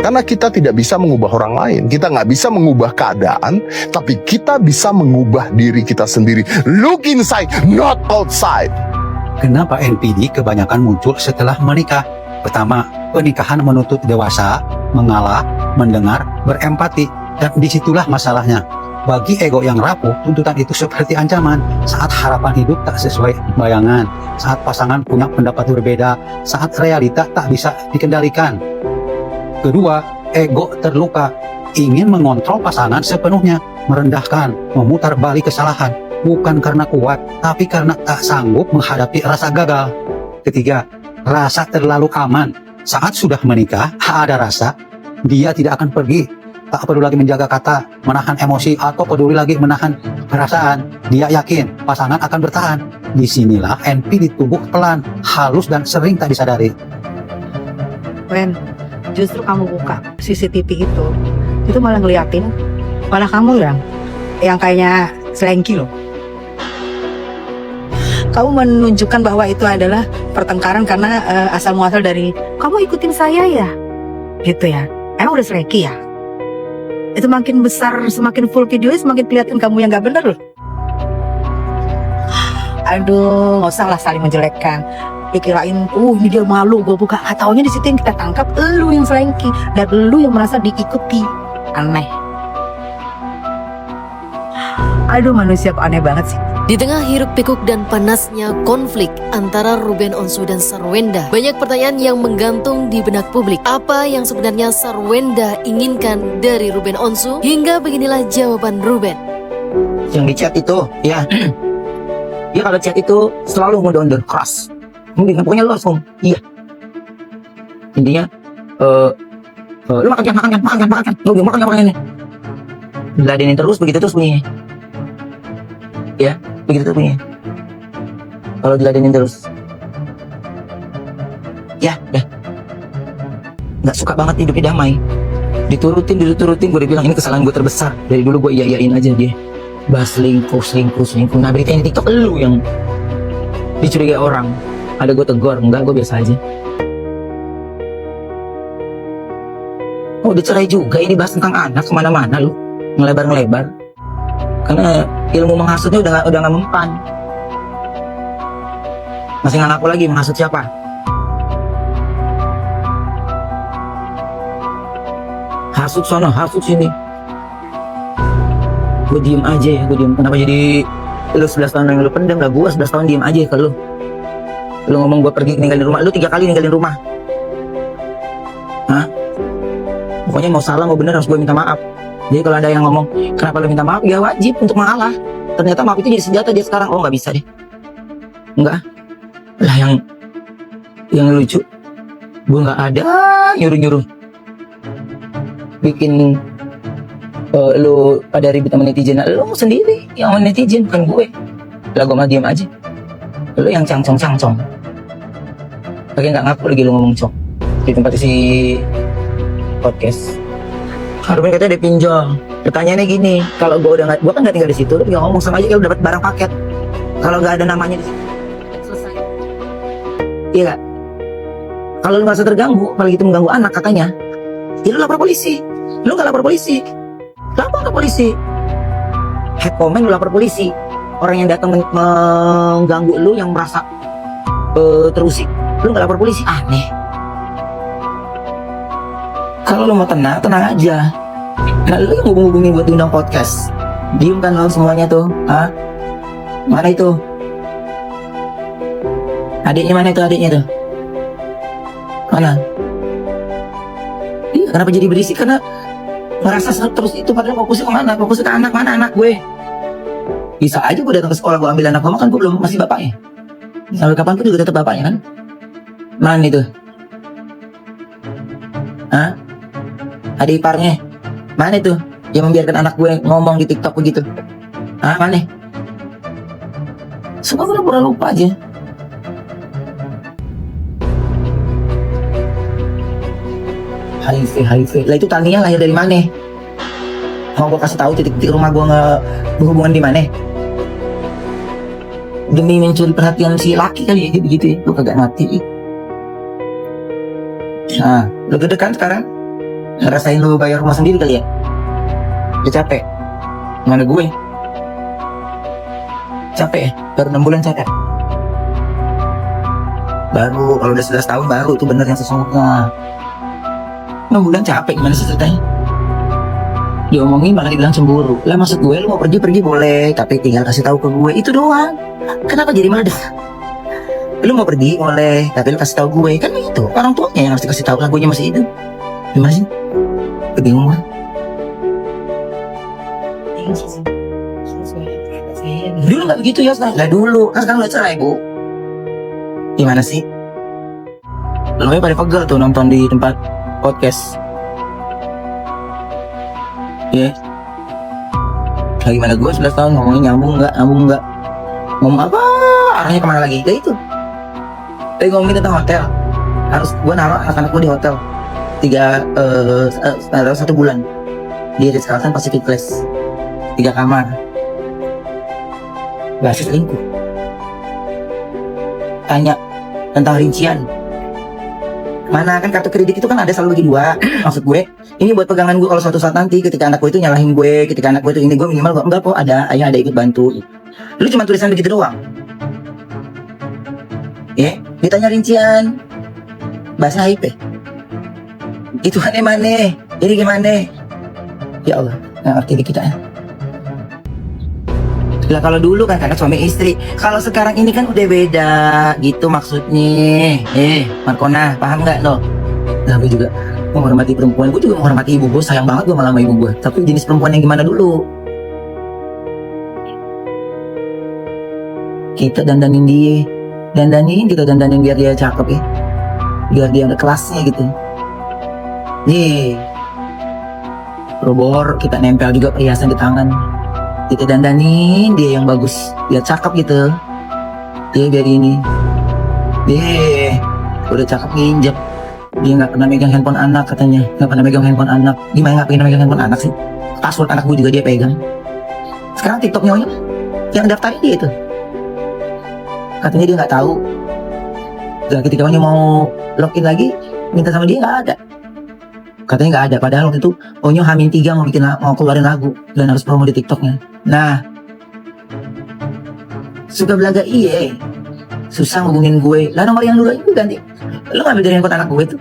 Karena kita tidak bisa mengubah orang lain. Kita nggak bisa mengubah keadaan, tapi kita bisa mengubah diri kita sendiri. Look inside, not outside. Kenapa NPD kebanyakan muncul setelah menikah? Pertama, pernikahan menuntut dewasa, mengalah, mendengar, berempati, dan disitulah masalahnya. Bagi ego yang rapuh, tuntutan itu seperti ancaman. Saat harapan hidup tak sesuai bayangan, saat pasangan punya pendapat berbeda, saat realita tak bisa dikendalikan. Kedua, ego terluka, ingin mengontrol pasangan sepenuhnya, merendahkan, memutar balik kesalahan, bukan karena kuat, tapi karena tak sanggup menghadapi rasa gagal. Ketiga, rasa terlalu aman. Saat sudah menikah, ada rasa, dia tidak akan pergi. Tak perlu lagi menjaga kata, menahan emosi, atau peduli lagi menahan perasaan. Dia yakin pasangan akan bertahan. Disinilah NP ditumbuh pelan, halus dan sering tak disadari. Wen, justru kamu buka CCTV itu malah ngeliatin, malah kamu yang kayaknya selengki loh. Kamu menunjukkan bahwa itu adalah pertengkaran karena asal muasal dari kamu ikutin saya ya, gitu ya. Emang udah selengki ya? Itu makin besar, semakin full videonya, semakin kelihatan kamu yang nggak bener loh. Aduh, nggak usah lah saling menjelekkan. Dikirain, ini dia malu, gue buka. Nggak taunya di situ yang kita tangkap, lu yang selengki dan lu yang merasa diikuti. Aneh. Aduh, manusia kok aneh banget sih. Di tengah hiruk pikuk dan panasnya konflik antara Ruben Onsu dan Sarwenda, banyak pertanyaan yang menggantung di benak publik. Apa yang sebenarnya Sarwenda inginkan dari Ruben Onsu? Hingga beginilah jawaban Ruben. Yang di chat itu, ya, dia kalau chat itu selalu ngondor keras. Mungkin pokoknya lu langsung, iya. Intinya, lu makan, lu makan ini. Diladenin terus begitu terus bunyinya. Ya, begitu terus bunyinya. Kalau diladenin terus, ya, dah. Nggak suka banget hidupnya damai. Diturutin, gue bilang ini kesalahan gue terbesar. Dari dulu gue iya-iyain aja dia. Bahas selingkuh. Nah beritanya di TikTok lu yang dicurigai orang. Ada gue tegur, enggak, gue biasa aja. Oh, dicerai juga, ini bahas tentang anak kemana-mana lu. Ngelebar. Karena ilmu menghasutnya udah nggak mempan. Masih nggak ngaku lagi menghasut siapa. Hasut sono, hasut sini. Gue diem aja ya, Kenapa jadi lu 11 tahun yang lu pendam, lah gue 11 tahun diem aja ke lu. Lu ngomong gue pergi ninggalin rumah, lu 3 kali ninggalin rumah. Hah? Pokoknya mau salah mau bener harus gue minta maaf. Jadi kalau ada yang ngomong kenapa lu minta maaf, ya wajib untuk mengalah. Ternyata maaf itu jadi senjata dia sekarang. Oh nggak bisa deh. Enggak. Lah yang lucu, gue nggak ada nyuruh bikin lu pada ribut sama netizen. Lu sendiri yang sama netizen, bukan gue. Lah gue mah diam aja. Lu yang cangcong. Lagi nggak ngaku lagi lu ngomong cong di tempat si podcast. Ruben katanya ada pinjol. Pertanyaannya gini, kalau gue kan nggak tinggal di situ, lu tinggal ngomong sama aja kalau dapat barang paket. Kalau nggak ada namanya di situ, selesai. Iya nggak? Kalau lu merasa terganggu, apalagi itu mengganggu anak katanya, ya lu lapor polisi. Lu nggak lapor polisi, lapor ke polisi. Head comment lu lapor polisi. Orang yang datang mengganggu lu yang merasa terusik, lu nggak lapor polisi, aneh. Kalau lu mau tenang aja. Nah lu yang hubungin buat undang podcast. Diem kan lo semuanya tuh. Hah? Mana itu? Adiknya mana itu adiknya tuh? Mana? Iya, kenapa jadi berisik? Karena ngerasa terus itu, padahal fokusnya kemana? Fokusnya ke anak, mana anak gue? Bisa aja gue datang ke sekolah, gue ambil anak gue, kan gue belum masih bapaknya. Sampai kapanpun juga tetap bapaknya kan? Mana itu? Hah? Adik iparnya? Mana itu? Yang membiarkan anak gue ngomong di TikTok begitu? Hah? Mana? Semua gue pura lupa aja. HIV. Lah itu Tania lahir dari mana? Mau gue kasih tahu titik-titik rumah gue berhubungan di mana? Demi mencuri perhatian si laki kali ya, begitu ya. Lu kagak ngerti. Nah, lu gede kan sekarang? Ngerasain lu bayar rumah sendiri kali ya? Dia capek. Mana gue? Capek ya? Baru 6 bulan capek. Baru kalau udah 11 tahun baru itu bener yang sesungguhnya. 6 bulan capek gimana sih ceritanya? Diomongin malah dibilang cemburu. Lah maksud gue lu mau pergi boleh, tapi tinggal kasih tahu ke gue itu doang. Kenapa jadi marah? Lu mau pergi boleh, tapi lu kasih tahu gue kan itu. Orang tuanya yang harus dikasih tahu, lah gue masih hidup. Gimana sih? Bingung banget. Dulu nggak begitu ya, lah dulu kan sekarang udah cerai bu. Gimana sih? Lo pada pegel tuh nonton di tempat podcast. Ya. Lagi mana gue 11 tahun ngomongin nyambung nggak? Ngomong apa? Arahnya kemana lagi? Ya itu. Lagi ngomongin tentang hotel. Harus gue naruh anak-anak gue di hotel 1 bulan di Ritz Carlton Pacific Place, 3 kamar. Bahasa selingkuh. Tanya tentang rincian. Mana kan kartu kredit itu kan ada selalu bagi 2. Maksud gue, ini buat pegangan gue kalau suatu saat nanti ketika anak gue itu nyalahin gue, ketika anak gue itu ini, gue minimal enggak kok ada ayah ada ikut bantu. Lu cuma tulisan begitu doang. Ya, ditanya rincian. Bahasa IP. Itu aneh mana? Jadi gimana? Ya Allah, nggak ngerti di kita ya. Lah kalau dulu kan karena suami istri, kalau sekarang ini kan udah beda gitu maksudnya. Markona, paham nggak lo? Nah, gue juga menghormati perempuan, gue juga menghormati ibu gue, sayang banget gue malah sama ibu gue. Tapi jenis perempuan yang gimana dulu? Kita dandanin dia, kita dandanin biar dia cakep ya, biar dia ada kelasnya gitu. Robor kita nempel juga perhiasan di tangan. Kita dandanin dia yang bagus, biar cakep gitu. Dia biar ini. Udah cakep nginjek. Dia nggak pernah megang handphone anak katanya. Nggak pernah megang handphone anak. Gimana nggak pernah megang handphone anak sih? Password anak gue juga dia pegang. Sekarang TikTok nyonya yang daftarin dia itu. Katanya dia nggak tahu. Dan ketika dia mau login lagi, minta sama dia nggak ada. Katanya nggak ada, padahal waktu itu Onyo H-3 mau keluarin lagu dan harus promo di TikToknya. Nah, suka belaga susah ngubungin gue. Lah nomor yang dulu itu ganti. Lu ngambil dari handphone anak gue tuh.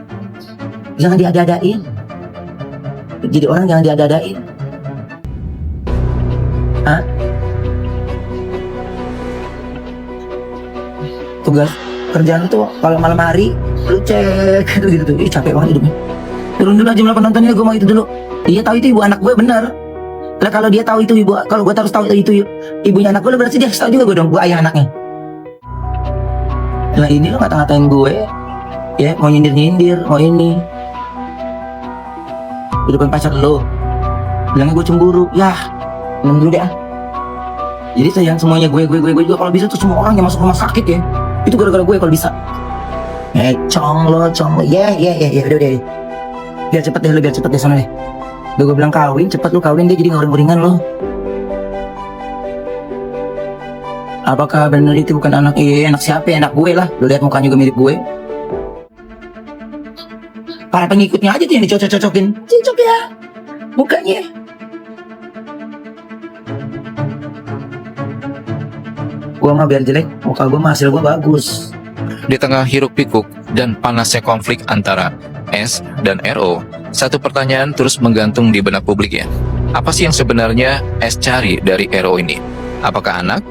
Jangan diada-adain. Jadi orang jangan diada-adain. Hah? Tugas kerjaan tuh kalau malam hari lu cek gitu. Capek banget hidupnya. Turun dulu jumlah penontonnya, gue mau itu dulu. Dia tahu itu ibu anak gue bener. Lah kalau dia tahu itu ibu, kalau gue harus tahu itu ibunya anak gue, berarti dia harus tahu juga gue dong, gue ayah anaknya. Lah ini lo ngata-ngatain gue, ya mau nyindir, mau ini. Di depan pacar lo, bilangnya gue cemburu, yah, minum dulu deh ah. Jadi sayang semuanya gue juga kalau bisa tuh semua orang yang masuk rumah sakit ya, itu gara-gara gue kalau bisa. Cong lo, ya, udah. Biar cepet deh sana deh. Udah gue bilang kawin, cepet lu kawin, dia jadi ngoring-ngoringan lo. Apakah benar itu bukan anak? Anak siapa ya? Anak gue lah. Lu lihat mukanya juga mirip gue. Para pengikutnya aja tuh yang dicocok-cocokin. Cincok ya mukanya. Gua mah biar jelek, muka gua mah hasil gua bagus. Di tengah hiruk pikuk dan panasnya konflik antara S dan RO, satu pertanyaan terus menggantung di benak publik ya. Apa sih yang sebenarnya S cari dari RO ini? Apakah anak?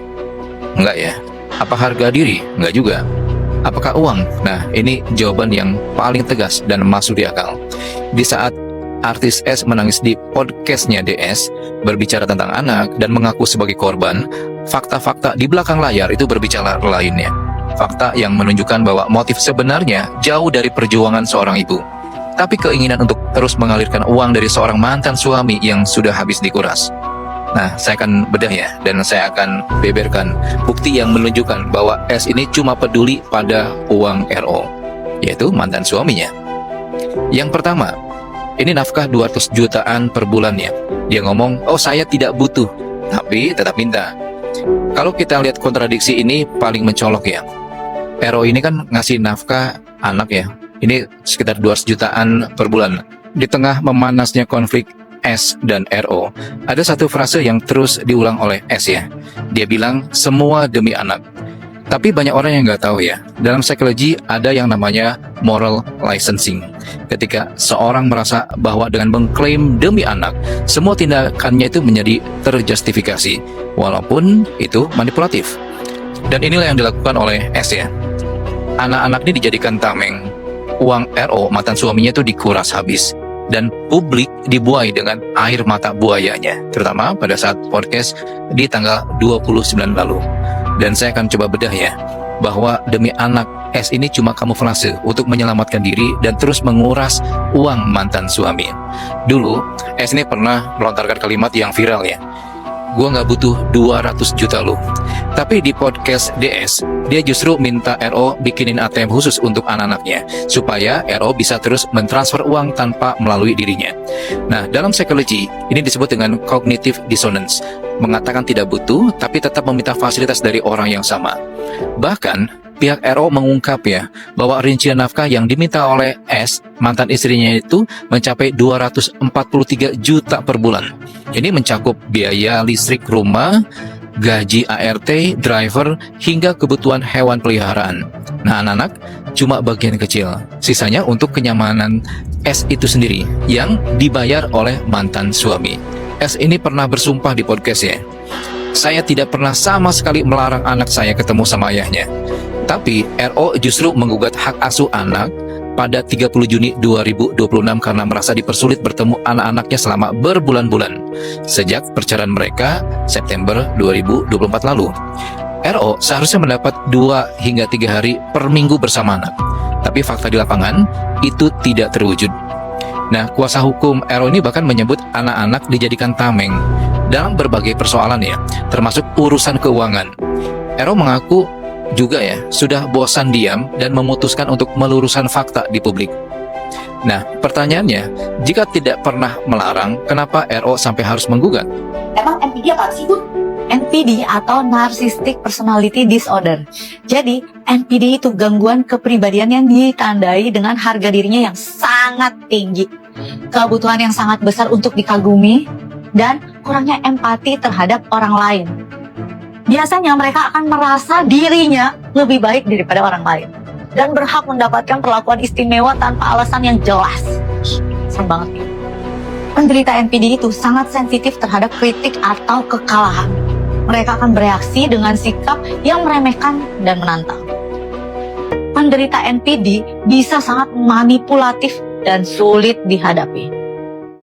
Enggak ya. Apa harga diri? Enggak juga. Apakah uang? Nah, ini jawaban yang paling tegas dan masuk di akal. Di saat artis S menangis di podcastnya DS, berbicara tentang anak dan mengaku sebagai korban, fakta-fakta di belakang layar itu berbicara lainnya. Fakta yang menunjukkan bahwa motif sebenarnya jauh dari perjuangan seorang ibu, tapi keinginan untuk terus mengalirkan uang dari seorang mantan suami yang sudah habis dikuras. Nah, saya akan bedah ya, dan saya akan beberkan bukti yang menunjukkan bahwa S ini cuma peduli pada uang RO, yaitu mantan suaminya. Yang pertama, ini nafkah 200 jutaan per bulannya. Dia ngomong, oh saya tidak butuh, tapi tetap minta. Kalau kita lihat kontradiksi ini paling mencolok ya. RO ini kan ngasih nafkah anak ya, ini sekitar 200 jutaan per bulan. Di tengah memanasnya konflik S dan RO, ada satu frase yang terus diulang oleh S ya. Dia bilang, semua demi anak. Tapi banyak orang yang nggak tahu ya, dalam psikologi ada yang namanya moral licensing. Ketika seorang merasa bahwa dengan mengklaim demi anak, semua tindakannya itu menjadi terjustifikasi, walaupun itu manipulatif. Dan inilah yang dilakukan oleh S ya. Anak-anak ini dijadikan tameng, uang RO mantan suaminya itu dikuras habis, dan publik dibuai dengan air mata buayanya, terutama pada saat podcast di tanggal 29 lalu. Dan saya akan coba bedah ya, bahwa demi anak, S ini cuma kamuflase untuk menyelamatkan diri dan terus menguras uang mantan suami. Dulu, S ini pernah melontarkan kalimat yang viral ya, gua nggak butuh 200 juta loh. Tapi di podcast DS, dia justru minta RO bikinin ATM khusus untuk anak-anaknya, supaya RO bisa terus mentransfer uang tanpa melalui dirinya. Nah, dalam psikologi, ini disebut dengan cognitive dissonance, mengatakan tidak butuh, tapi tetap meminta fasilitas dari orang yang sama. Bahkan, pihak RO mengungkap ya, bahwa rincian nafkah yang diminta oleh S, mantan istrinya itu mencapai 243 juta per bulan. Ini mencakup biaya listrik rumah, gaji ART, driver, hingga kebutuhan hewan peliharaan. Nah, anak-anak cuma bagian kecil. Sisanya untuk kenyamanan S itu sendiri yang dibayar oleh mantan suami. S ini pernah bersumpah di podcast ya, saya tidak pernah sama sekali melarang anak saya ketemu sama ayahnya. Tapi RO justru menggugat hak asuh anak pada 30 Juni 2026 karena merasa dipersulit bertemu anak-anaknya selama berbulan-bulan sejak perceraian mereka September 2024 lalu. RO seharusnya mendapat 2 hingga 3 hari per minggu bersama anak. Tapi fakta di lapangan itu tidak terwujud. Nah, kuasa hukum RO ini bahkan menyebut anak-anak dijadikan tameng dalam berbagai persoalan ya, termasuk urusan keuangan. RO mengaku juga ya, sudah bosan diam dan memutuskan untuk meluruskan fakta di publik. Nah, pertanyaannya, jika tidak pernah melarang, kenapa RO sampai harus menggugat? Emang NPD apa sih, Bu? NPD atau Narcissistic Personality Disorder. Jadi, NPD itu gangguan kepribadian yang ditandai dengan harga dirinya yang sangat tinggi, kebutuhan yang sangat besar untuk dikagumi, dan kurangnya empati terhadap orang lain. Biasanya mereka akan merasa dirinya lebih baik daripada orang lain dan berhak mendapatkan perlakuan istimewa tanpa alasan yang jelas. Serem banget nih. Penderita NPD itu sangat sensitif terhadap kritik atau kekalahan. Mereka akan bereaksi dengan sikap yang meremehkan dan menantang. Penderita NPD bisa sangat manipulatif dan sulit dihadapi.